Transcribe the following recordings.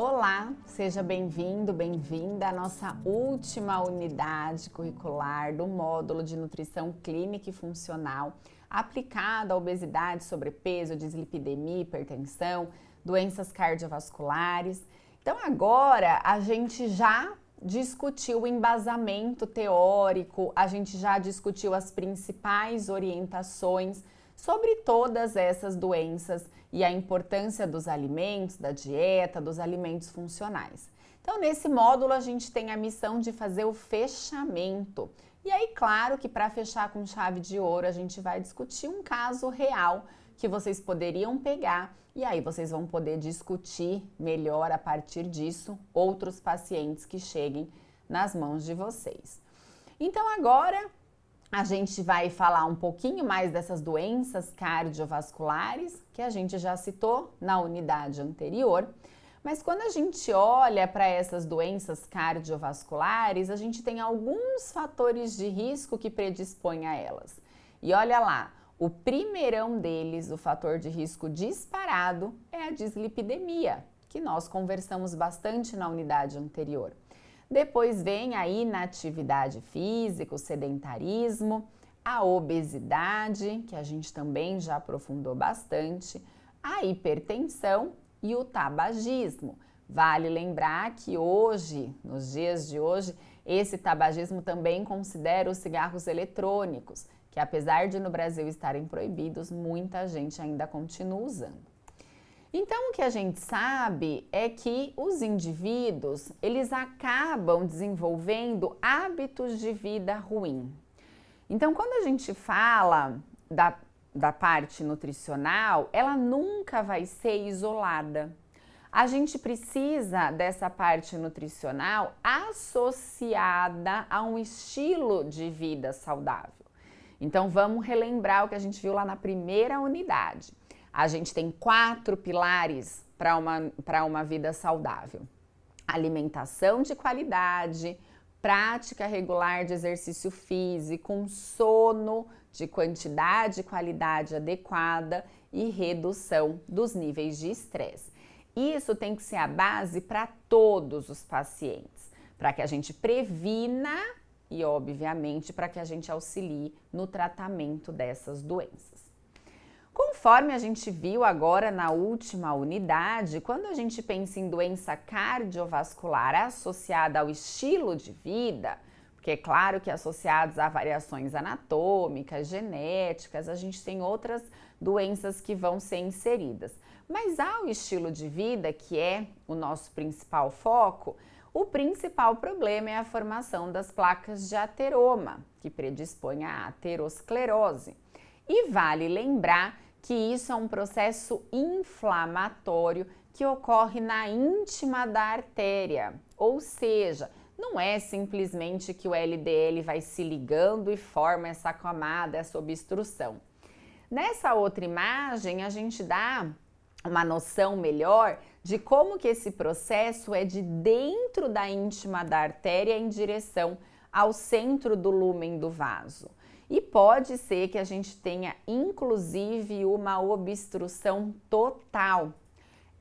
Olá, seja bem-vindo, bem-vinda à nossa última unidade curricular do módulo de nutrição clínica e funcional aplicada à obesidade, sobrepeso, dislipidemia, hipertensão, doenças cardiovasculares. Então agora a gente já discutiu o embasamento teórico, a gente já discutiu as principais orientações sobre todas essas doenças e a importância dos alimentos, da dieta, dos alimentos funcionais. Então, nesse módulo, a gente tem a missão de fazer o fechamento. E aí, claro que para fechar com chave de ouro, a gente vai discutir um caso real que vocês poderiam pegar e aí vocês vão poder discutir melhor a partir disso outros pacientes que cheguem nas mãos de vocês. Então, agora a gente vai falar um pouquinho mais dessas doenças cardiovasculares, que a gente já citou na unidade anterior. Mas quando a gente olha para essas doenças cardiovasculares, a gente tem alguns fatores de risco que predispõem a elas. E olha lá, o primeirão deles, o fator de risco disparado, é a dislipidemia, que nós conversamos bastante na unidade anterior. Depois vem a inatividade física, o sedentarismo, a obesidade, que a gente também já aprofundou bastante, a hipertensão e o tabagismo. Vale lembrar que hoje, nos dias de hoje, esse tabagismo também considera os cigarros eletrônicos, que apesar de no Brasil estarem proibidos, muita gente ainda continua usando. Então, o que a gente sabe é que os indivíduos, eles acabam desenvolvendo hábitos de vida ruim. Então, quando a gente fala da parte nutricional, ela nunca vai ser isolada. A gente precisa dessa parte nutricional associada a um estilo de vida saudável. Então, vamos relembrar o que a gente viu lá na primeira unidade. A gente tem 4 pilares para uma vida saudável: alimentação de qualidade, prática regular de exercício físico, um sono de quantidade e qualidade adequada e redução dos níveis de estresse. Isso tem que ser a base para todos os pacientes, para que a gente previna e, obviamente, para que a gente auxilie no tratamento dessas doenças. Conforme a gente viu agora na última unidade, quando a gente pensa em doença cardiovascular associada ao estilo de vida, porque é claro que associados a variações anatômicas, genéticas, a gente tem outras doenças que vão ser inseridas. Mas ao estilo de vida, que é o nosso principal foco, o principal problema é a formação das placas de ateroma, que predispõe à aterosclerose. E vale lembrar que isso é um processo inflamatório que ocorre na íntima da artéria, ou seja, não é simplesmente que o LDL vai se ligando e forma essa camada, essa obstrução. Nessa outra imagem, a gente dá uma noção melhor de como que esse processo é de dentro da íntima da artéria em direção ao centro do lúmen do vaso. E pode ser que a gente tenha, inclusive, uma obstrução total.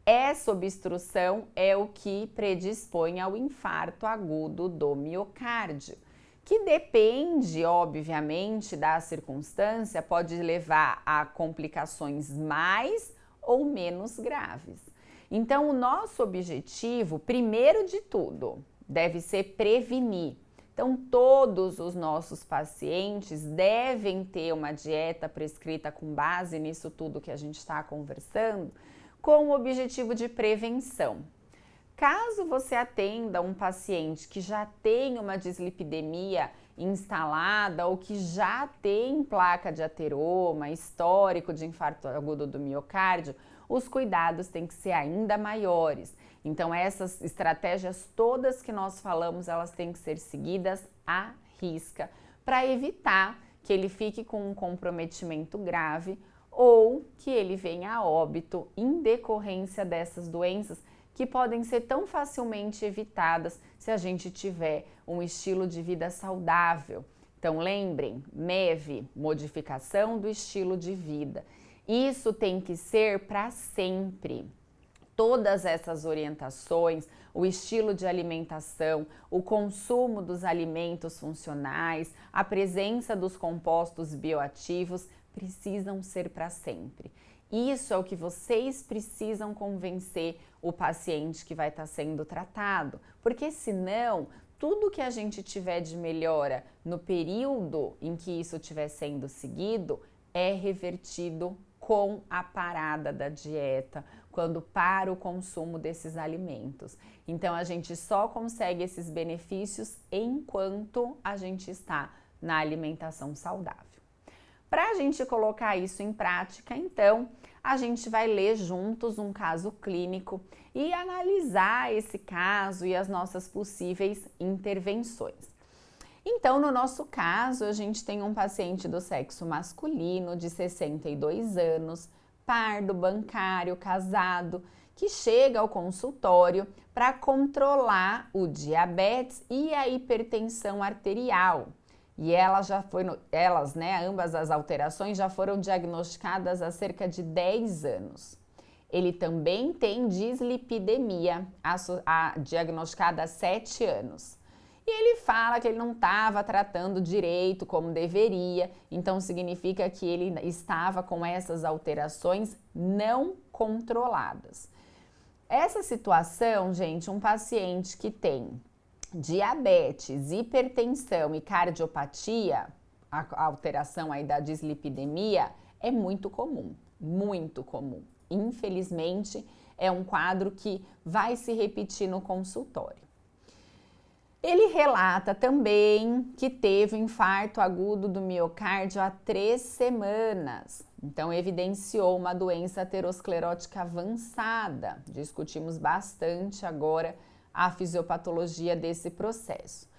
Essa obstrução é o que predispõe ao infarto agudo do miocárdio, que depende, obviamente, da circunstância, pode levar a complicações mais ou menos graves. Então, o nosso objetivo, primeiro de tudo, deve ser prevenir. Então, todos os nossos pacientes devem ter uma dieta prescrita com base nisso tudo que a gente está conversando, com o objetivo de prevenção. Caso você atenda um paciente que já tem uma dislipidemia instalada ou que já tem placa de ateroma, histórico de infarto agudo do miocárdio, os cuidados têm que ser ainda maiores. Então, essas estratégias todas que nós falamos, elas têm que ser seguidas à risca para evitar que ele fique com um comprometimento grave ou que ele venha a óbito em decorrência dessas doenças que podem ser tão facilmente evitadas se a gente tiver um estilo de vida saudável. Então, lembrem, MEV, modificação do estilo de vida. Isso tem que ser para sempre. Todas essas orientações, o estilo de alimentação, o consumo dos alimentos funcionais, a presença dos compostos bioativos precisam ser para sempre. Isso é o que vocês precisam convencer o paciente que vai estar sendo tratado, porque senão tudo que a gente tiver de melhora no período em que isso estiver sendo seguido é revertido com a parada da dieta, quando para o consumo desses alimentos. Então a gente só consegue esses benefícios enquanto a gente está na alimentação saudável. Para a gente colocar isso em prática, então, a gente vai ler juntos um caso clínico e analisar esse caso e as nossas possíveis intervenções. Então, no nosso caso, a gente tem um paciente do sexo masculino de 62 anos, pardo, bancário, casado, que chega ao consultório para controlar o diabetes e a hipertensão arterial. E ambas as alterações já foram diagnosticadas há cerca de 10 anos. Ele também tem dislipidemia, diagnosticada há 7 anos. E ele fala que ele não estava tratando direito como deveria, então significa que ele estava com essas alterações não controladas. Essa situação, gente, um paciente que tem diabetes, hipertensão e cardiopatia, a alteração aí da dislipidemia, é muito comum, muito comum. Infelizmente, é um quadro que vai se repetir no consultório. Ele relata também que teve um infarto agudo do miocárdio há 3 semanas. Então, evidenciou uma doença aterosclerótica avançada. Discutimos bastante agora a fisiopatologia desse processo.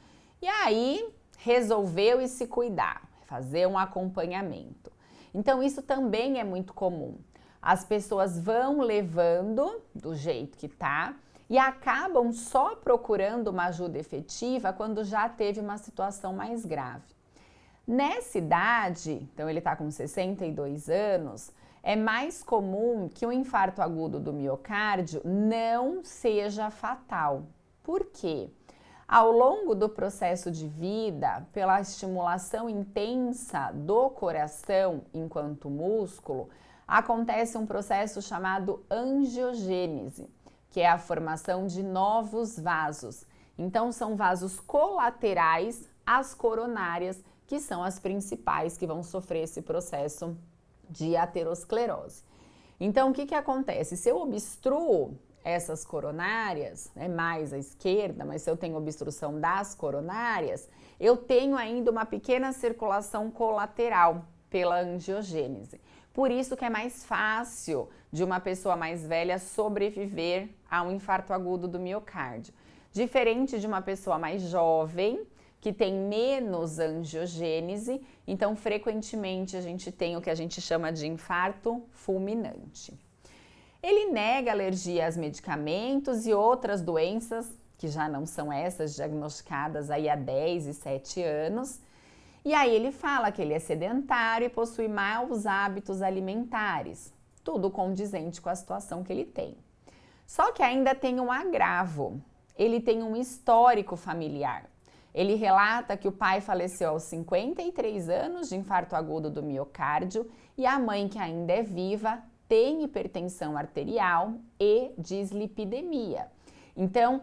E aí, resolveu se cuidar, fazer um acompanhamento. Então, isso também é muito comum. As pessoas vão levando do jeito que tá e acabam só procurando uma ajuda efetiva quando já teve uma situação mais grave. Nessa idade, então ele está com 62 anos, é mais comum que o infarto agudo do miocárdio não seja fatal. Por quê? Ao longo do processo de vida, pela estimulação intensa do coração enquanto músculo, acontece um processo chamado angiogênese, que é a formação de novos vasos. Então, são vasos colaterais às coronárias, que são as principais que vão sofrer esse processo de aterosclerose. Então, o que acontece? Se eu obstruo essas coronárias, mais à esquerda, mas se eu tenho obstrução das coronárias, eu tenho ainda uma pequena circulação colateral pela angiogênese. Por isso que é mais fácil de uma pessoa mais velha sobreviver a um infarto agudo do miocárdio. Diferente de uma pessoa mais jovem, que tem menos angiogênese, então frequentemente a gente tem o que a gente chama de infarto fulminante. Ele nega alergia aos medicamentos e outras doenças, que já não são essas diagnosticadas aí há 10 e 7 anos. E aí ele fala que ele é sedentário e possui maus hábitos alimentares, tudo condizente com a situação que ele tem. Só que ainda tem um agravo, ele tem um histórico familiar. Ele relata que o pai faleceu aos 53 anos de infarto agudo do miocárdio e a mãe, que ainda é viva, tem hipertensão arterial e dislipidemia. Então,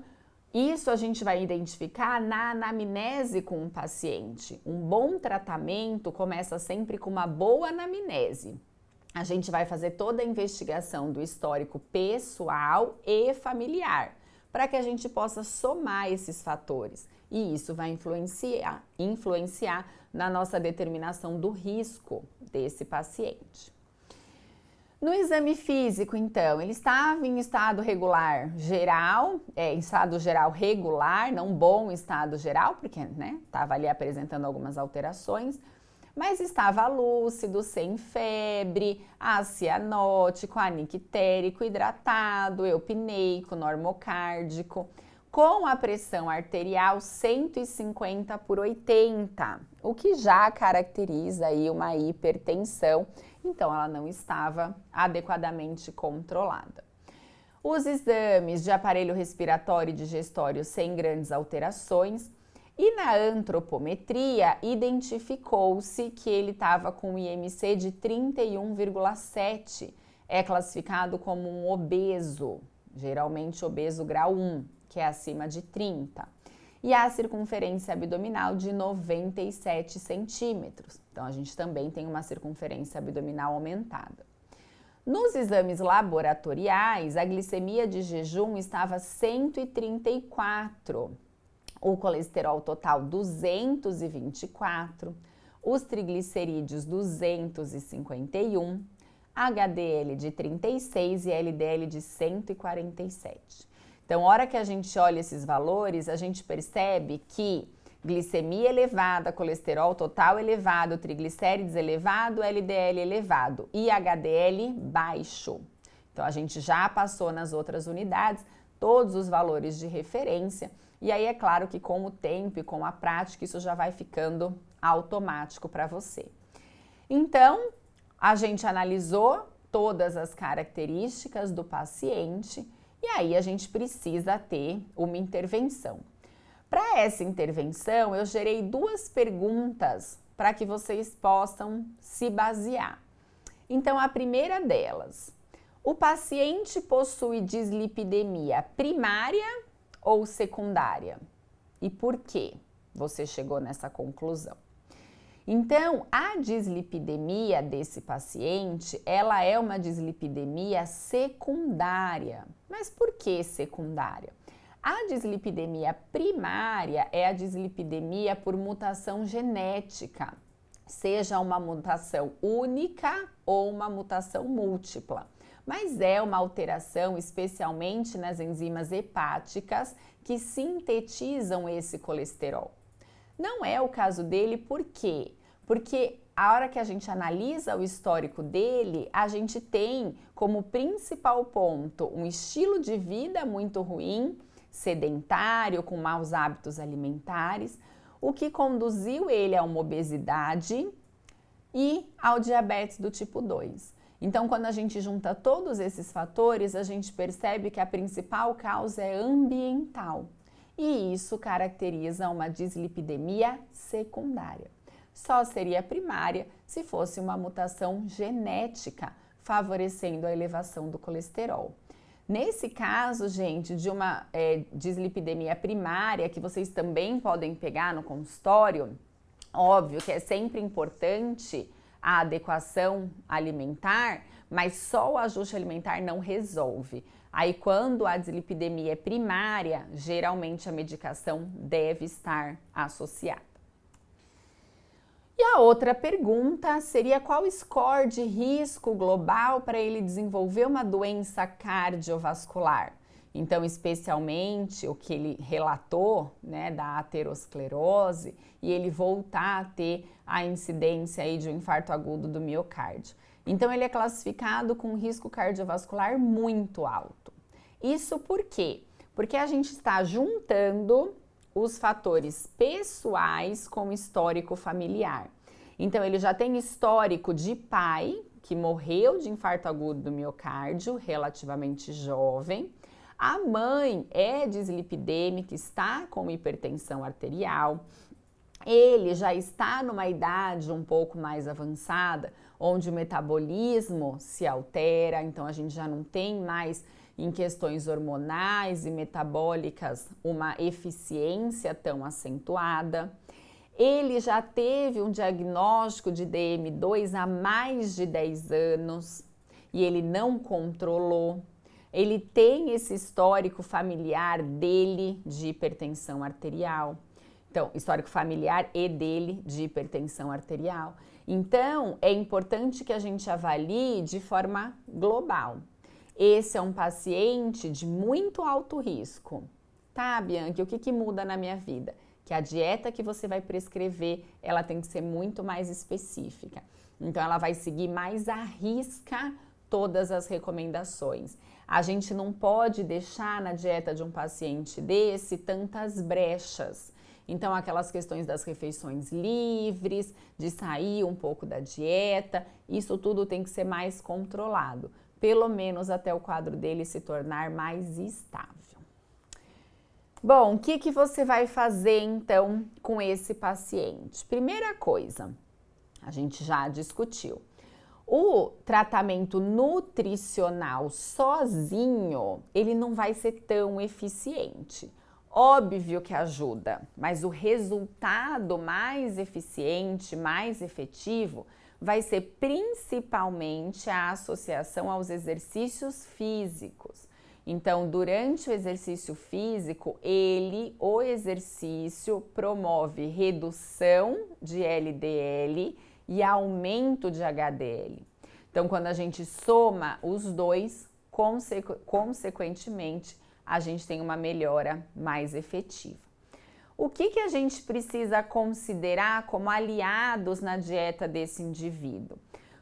isso a gente vai identificar na anamnese com o paciente. Um bom tratamento começa sempre com uma boa anamnese. A gente vai fazer toda a investigação do histórico pessoal e familiar, para que a gente possa somar esses fatores. E isso vai influenciar na nossa determinação do risco desse paciente. No exame físico, então, ele estava em estado regular geral, em estado geral regular, não bom estado geral, porque estava ali apresentando algumas alterações, mas estava lúcido, sem febre, acianótico, anictérico, hidratado, eupneico, normocárdico, com a pressão arterial 150/80, o que já caracteriza aí uma hipertensão, então ela não estava adequadamente controlada. os exames de aparelho respiratório e digestório sem grandes alterações. E na antropometria, identificou-se que ele estava com IMC de 31,7. É classificado como um obeso, geralmente obeso grau 1, que é acima de 30. E a circunferência abdominal de 97 centímetros. Então, a gente também tem uma circunferência abdominal aumentada. Nos exames laboratoriais, a glicemia de jejum estava 134, o colesterol total 224, os triglicerídeos 251, HDL de 36 e LDL de 147. Então, a hora que a gente olha esses valores, a gente percebe que glicemia elevada, colesterol total elevado, triglicérides elevado, LDL elevado e HDL baixo. Então, a gente já passou nas outras unidades todos os valores de referência e aí é claro que com o tempo e com a prática isso já vai ficando automático para você. Então, a gente analisou todas as características do paciente e aí a gente precisa ter uma intervenção. Para essa intervenção, eu gerei 2 perguntas para que vocês possam se basear. Então, a primeira delas, o paciente possui dislipidemia primária ou secundária? E por que você chegou nessa conclusão? Então, a dislipidemia desse paciente, ela é uma dislipidemia secundária. Mas por que secundária? A dislipidemia primária é a dislipidemia por mutação genética, seja uma mutação única ou uma mutação múltipla. Mas é uma alteração especialmente nas enzimas hepáticas que sintetizam esse colesterol. Não é o caso dele, por quê? Porque a hora que a gente analisa o histórico dele, a gente tem como principal ponto um estilo de vida muito ruim, sedentário, com maus hábitos alimentares, o que conduziu ele a uma obesidade e ao diabetes do tipo 2. Então, quando a gente junta todos esses fatores, a gente percebe que a principal causa é ambiental. E isso caracteriza uma dislipidemia secundária. Só seria primária se fosse uma mutação genética, favorecendo a elevação do colesterol. Nesse caso, gente, de uma dislipidemia primária, que vocês também podem pegar no consultório, óbvio que é sempre importante a adequação alimentar, mas só o ajuste alimentar não resolve. Aí, quando a dislipidemia é primária, geralmente a medicação deve estar associada. E a outra pergunta seria qual score de risco global para ele desenvolver uma doença cardiovascular? Então, especialmente o que ele relatou, né, da aterosclerose e ele voltar a ter a incidência aí de um infarto agudo do miocárdio. Então, ele é classificado com risco cardiovascular muito alto. Isso por quê? Porque a gente está juntando os fatores pessoais com histórico familiar. Então, ele já tem histórico de pai, que morreu de infarto agudo do miocárdio, relativamente jovem. A mãe é dislipidêmica, está com hipertensão arterial. Ele já está numa idade um pouco mais avançada, onde o metabolismo se altera, então a gente já não tem mais em questões hormonais e metabólicas uma eficiência tão acentuada. Ele já teve um diagnóstico de DM2 há mais de 10 anos e ele não controlou. Ele tem esse histórico familiar dele de hipertensão arterial. Então, histórico familiar e dele de hipertensão arterial. Então, é importante que a gente avalie de forma global. Esse é um paciente de muito alto risco. Tá, Bianca, o que muda na minha vida? Que a dieta que você vai prescrever, ela tem que ser muito mais específica. Então, ela vai seguir mais à risca todas as recomendações. A gente não pode deixar na dieta de um paciente desse tantas brechas. Então, aquelas questões das refeições livres, de sair um pouco da dieta, isso tudo tem que ser mais controlado. pelo menos até o quadro dele se tornar mais estável. Bom, o que você vai fazer então com esse paciente? Primeira coisa, a gente já discutiu. O tratamento nutricional sozinho, ele não vai ser tão eficiente. Óbvio que ajuda, mas o resultado mais eficiente, mais efetivo, vai ser principalmente a associação aos exercícios físicos. Então, durante o exercício físico, o exercício promove redução de LDL e aumento de HDL. Então, quando a gente soma os dois, consequentemente, a gente tem uma melhora mais efetiva. O que a gente precisa considerar como aliados na dieta desse indivíduo?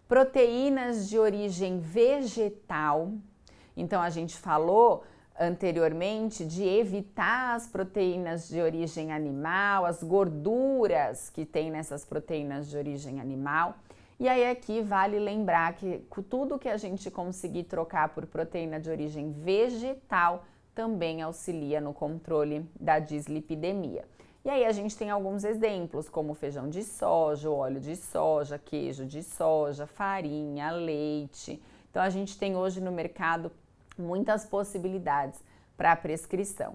Proteínas de origem vegetal. Então, a gente falou anteriormente de evitar as proteínas de origem animal, as gorduras que tem nessas proteínas de origem animal. E aí aqui vale lembrar que tudo que a gente conseguir trocar por proteína de origem vegetal também auxilia no controle da dislipidemia. E aí a gente tem alguns exemplos, como feijão de soja, óleo de soja, queijo de soja, farinha, leite. Então a gente tem hoje no mercado muitas possibilidades para prescrição.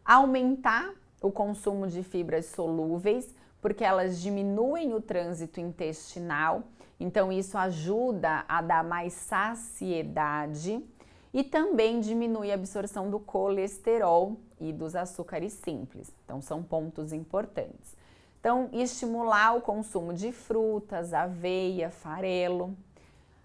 Aumentar o consumo de fibras solúveis, porque elas diminuem o trânsito intestinal, então isso ajuda a dar mais saciedade e também diminui a absorção do colesterol e dos açúcares simples. Então são pontos importantes. Então, estimular o consumo de frutas, aveia, farelo.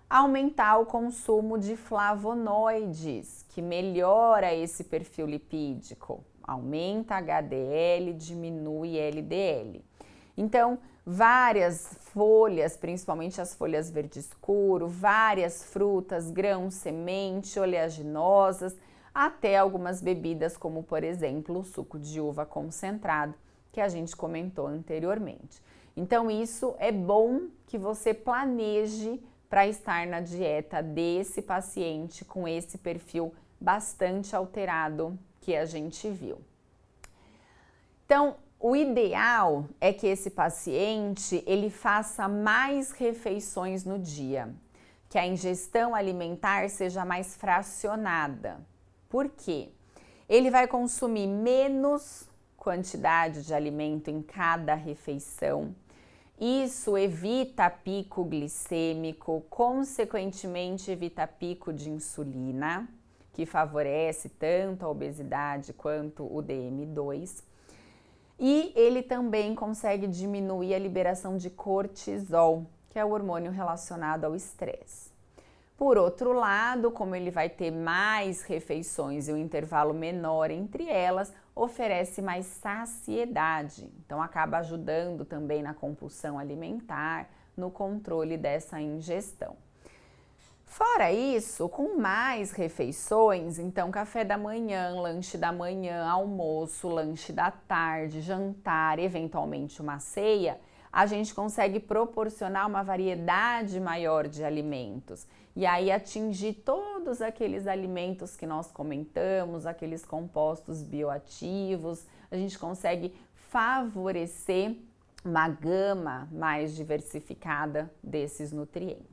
Aumentar o consumo de flavonoides, que melhora esse perfil lipídico, aumenta HDL, diminui LDL. Então, várias folhas, principalmente as folhas verde escuro, várias frutas, grãos, semente, oleaginosas, até algumas bebidas, como por exemplo o suco de uva concentrado, que a gente comentou anteriormente. Então, isso é bom que você planeje para estar na dieta desse paciente com esse perfil bastante alterado que a gente viu. Então, o ideal é que esse paciente ele faça mais refeições no dia, que a ingestão alimentar seja mais fracionada. Por quê? Ele vai consumir menos quantidade de alimento em cada refeição. Isso evita pico glicêmico, consequentemente evita pico de insulina, que favorece tanto a obesidade quanto o DM2. E ele também consegue diminuir a liberação de cortisol, que é o hormônio relacionado ao estresse. Por outro lado, como ele vai ter mais refeições e um intervalo menor entre elas, oferece mais saciedade. Então, acaba ajudando também na compulsão alimentar, no controle dessa ingestão. Fora isso, com mais refeições, então café da manhã, lanche da manhã, almoço, lanche da tarde, jantar, eventualmente uma ceia, a gente consegue proporcionar uma variedade maior de alimentos e aí atingir todos aqueles alimentos que nós comentamos, aqueles compostos bioativos, a gente consegue favorecer uma gama mais diversificada desses nutrientes.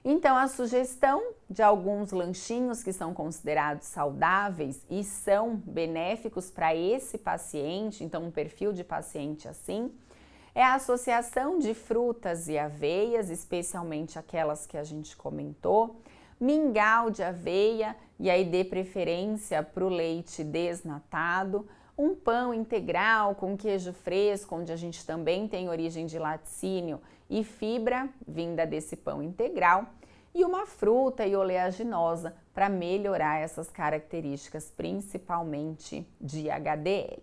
Então, a sugestão de alguns lanchinhos que são considerados saudáveis e são benéficos para esse paciente, então um perfil de paciente assim, é a associação de frutas e aveias, especialmente aquelas que a gente comentou, mingau de aveia e aí dê preferência para o leite desnatado, um pão integral com queijo fresco, onde a gente também tem origem de laticínio e fibra vinda desse pão integral, e uma fruta e oleaginosa para melhorar essas características, principalmente de HDL.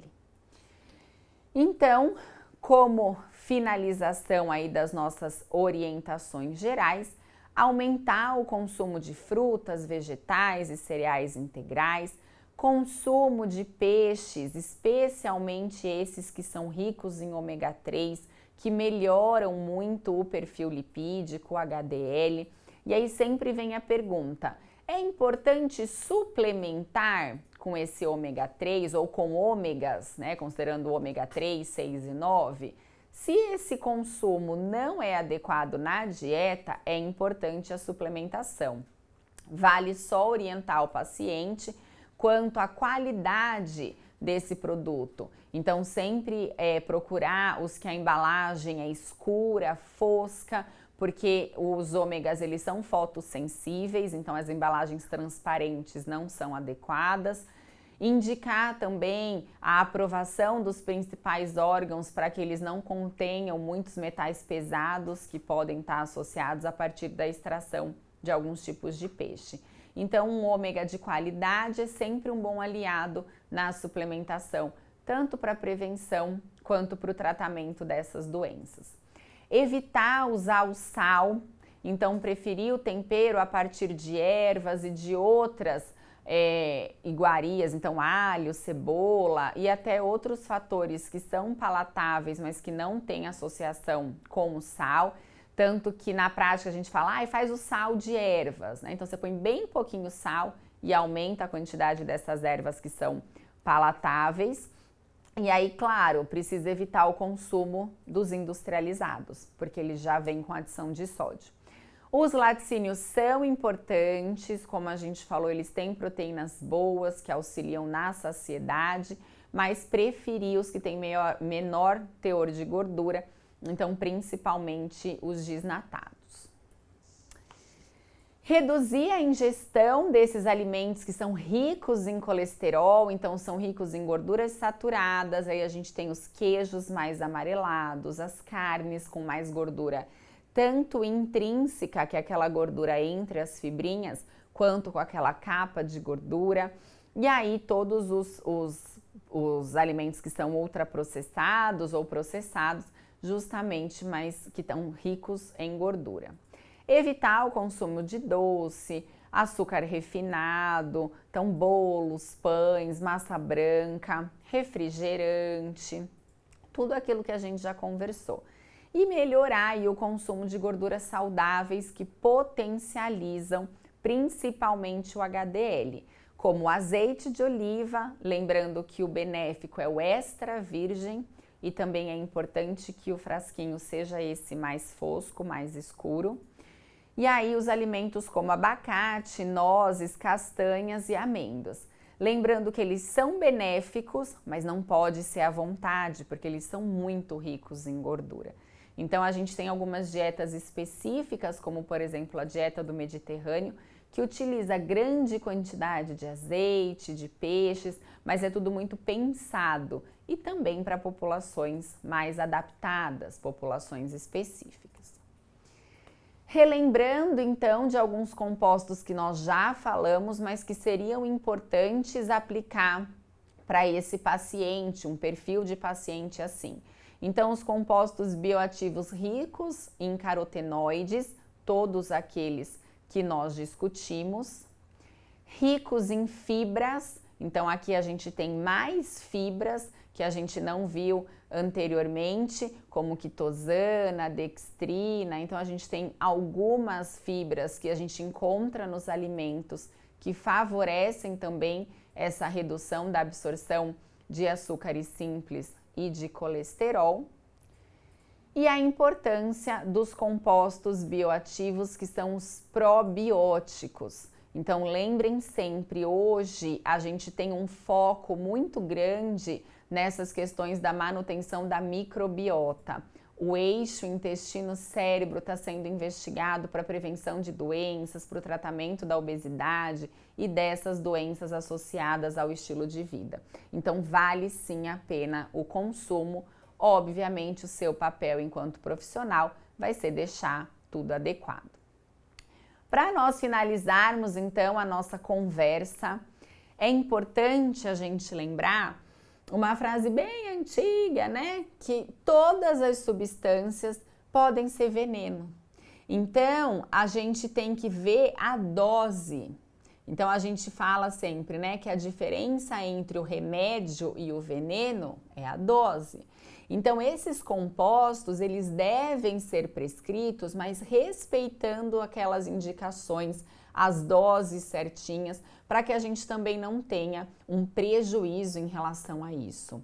Então, como finalização aí das nossas orientações gerais, aumentar o consumo de frutas, vegetais e cereais integrais, consumo de peixes, especialmente esses que são ricos em ômega 3, que melhoram muito o perfil lipídico, o HDL, E aí sempre vem a pergunta: é importante suplementar com esse ômega 3 ou com ômegas, né, considerando o ômega 3, 6 e 9? Se esse consumo não é adequado na dieta, é importante a suplementação. Vale só orientar o paciente quanto à qualidade desse produto. Então, sempre procurar os que a embalagem é escura, fosca, porque os ômegas eles são fotossensíveis, então as embalagens transparentes não são adequadas. Indicar também a aprovação dos principais órgãos para que eles não contenham muitos metais pesados que podem estar associados a partir da extração de alguns tipos de peixe. Então, um ômega de qualidade é sempre um bom aliado na suplementação, tanto para a prevenção quanto para o tratamento dessas doenças. Evitar usar o sal, então preferir o tempero a partir de ervas e de outras iguarias, então alho, cebola e até outros fatores que são palatáveis, mas que não têm associação com o sal. Tanto que na prática a gente fala, faz o sal de ervas, né? Então você põe bem pouquinho sal e aumenta a quantidade dessas ervas que são palatáveis. E aí, claro, precisa evitar o consumo dos industrializados, porque eles já vêm com adição de sódio. Os laticínios são importantes, como a gente falou, eles têm proteínas boas que auxiliam na saciedade, mas preferi os que têm menor teor de gordura, então principalmente os desnatados. Reduzir a ingestão desses alimentos que são ricos em colesterol, então são ricos em gorduras saturadas, aí a gente tem os queijos mais amarelados, as carnes com mais gordura, tanto intrínseca, que é aquela gordura entre as fibrinhas, quanto com aquela capa de gordura. E aí todos os alimentos que são ultraprocessados ou processados, justamente, mas que estão ricos em gordura. Evitar o consumo de doce, açúcar refinado, então bolos, pães, massa branca, refrigerante, tudo aquilo que a gente já conversou. E melhorar aí o consumo de gorduras saudáveis que potencializam principalmente o HDL, como o azeite de oliva, lembrando que o benéfico é o extra virgem, e também é importante que o frasquinho seja esse mais fosco, mais escuro. E aí os alimentos como abacate, nozes, castanhas e amêndoas. Lembrando que eles são benéficos, mas não pode ser à vontade, porque eles são muito ricos em gordura. Então a gente tem algumas dietas específicas, como por exemplo a dieta do Mediterrâneo, que utiliza grande quantidade de azeite, de peixes, mas é tudo muito pensado e também para populações mais adaptadas, populações específicas. Relembrando então de alguns compostos que nós já falamos, mas que seriam importantes aplicar para esse paciente, um perfil de paciente assim. Então, os compostos bioativos ricos em carotenoides, todos aqueles que nós discutimos, ricos em fibras, então aqui a gente tem mais fibras que a gente não viu anteriormente, como quitosana, dextrina, então a gente tem algumas fibras que a gente encontra nos alimentos que favorecem também essa redução da absorção de açúcares simples e de colesterol. E a importância dos compostos bioativos que são os probióticos. Então lembrem sempre, hoje a gente tem um foco muito grande nessas questões da manutenção da microbiota. O eixo intestino-cérebro está sendo investigado para prevenção de doenças, para o tratamento da obesidade e dessas doenças associadas ao estilo de vida. Então vale sim a pena o consumo. Obviamente o seu papel enquanto profissional vai ser deixar tudo adequado. Para nós finalizarmos então a nossa conversa, é importante a gente lembrar uma frase bem antiga, né? Que todas as substâncias podem ser veneno. Então, a gente tem que ver a dose. Então, a gente fala sempre, né, que a diferença entre o remédio e o veneno é a dose. Então, esses compostos, eles devem ser prescritos, mas respeitando aquelas indicações, as doses certinhas, para que a gente também não tenha um prejuízo em relação a isso.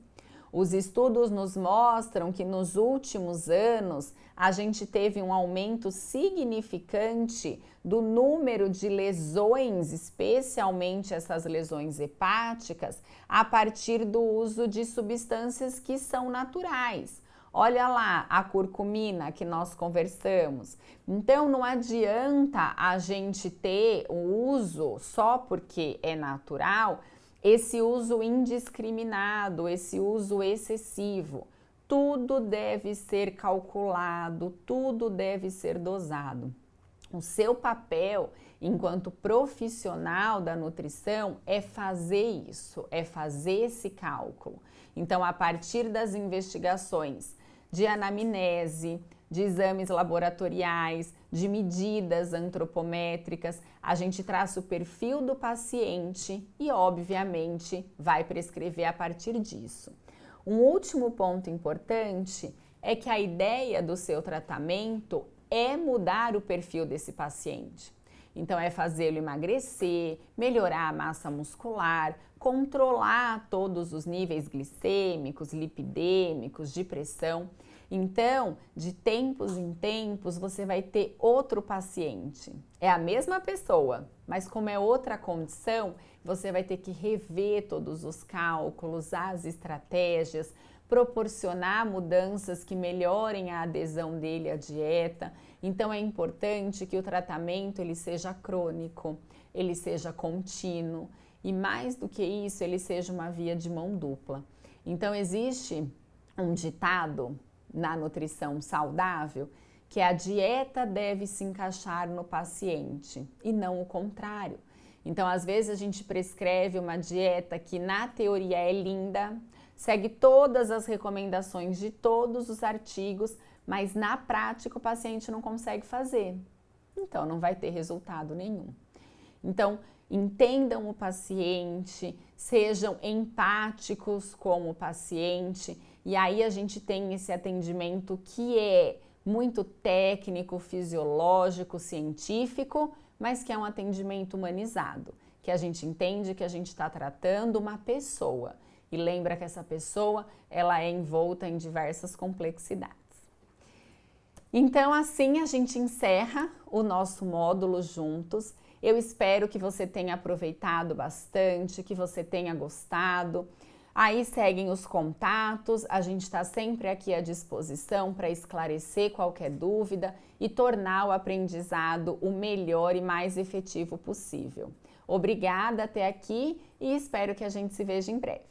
Os estudos nos mostram que nos últimos anos a gente teve um aumento significante do número de lesões, especialmente essas lesões hepáticas, a partir do uso de substâncias que são naturais. Olha lá a curcumina que nós conversamos. Então não adianta a gente ter o uso só porque é natural, esse uso indiscriminado, esse uso excessivo. Tudo deve ser calculado, tudo deve ser dosado. O seu papel enquanto profissional da nutrição é fazer isso, é fazer esse cálculo. Então, a partir das investigações de anamnese, de exames laboratoriais, de medidas antropométricas, a gente traça o perfil do paciente e, obviamente, vai prescrever a partir disso. Um último ponto importante é que a ideia do seu tratamento é mudar o perfil desse paciente. Então, é fazê-lo emagrecer, melhorar a massa muscular, controlar todos os níveis glicêmicos, lipidêmicos, de pressão. Então, de tempos em tempos, você vai ter outro paciente. É a mesma pessoa, mas como é outra condição, você vai ter que rever todos os cálculos, as estratégias, proporcionar mudanças que melhorem a adesão dele à dieta. Então, é importante que o tratamento ele seja crônico, ele seja contínuo e, mais do que isso, ele seja uma via de mão dupla. Então, existe um ditado na nutrição saudável que a dieta deve se encaixar no paciente e não o contrário. Então, às vezes a gente prescreve uma dieta que na teoria é linda, segue todas as recomendações de todos os artigos, mas na prática o paciente não consegue fazer. Então, não vai ter resultado nenhum. Então, entendam o paciente, sejam empáticos com o paciente, e aí a gente tem esse atendimento que é muito técnico, fisiológico, científico, mas que é um atendimento humanizado, que a gente entende que a gente está tratando uma pessoa. E lembra que essa pessoa, ela é envolta em diversas complexidades. Então, assim a gente encerra o nosso módulo juntos. Eu espero que você tenha aproveitado bastante, que você tenha gostado. Aí seguem os contatos, a gente está sempre aqui à disposição para esclarecer qualquer dúvida e tornar o aprendizado o melhor e mais efetivo possível. Obrigada até aqui e espero que a gente se veja em breve.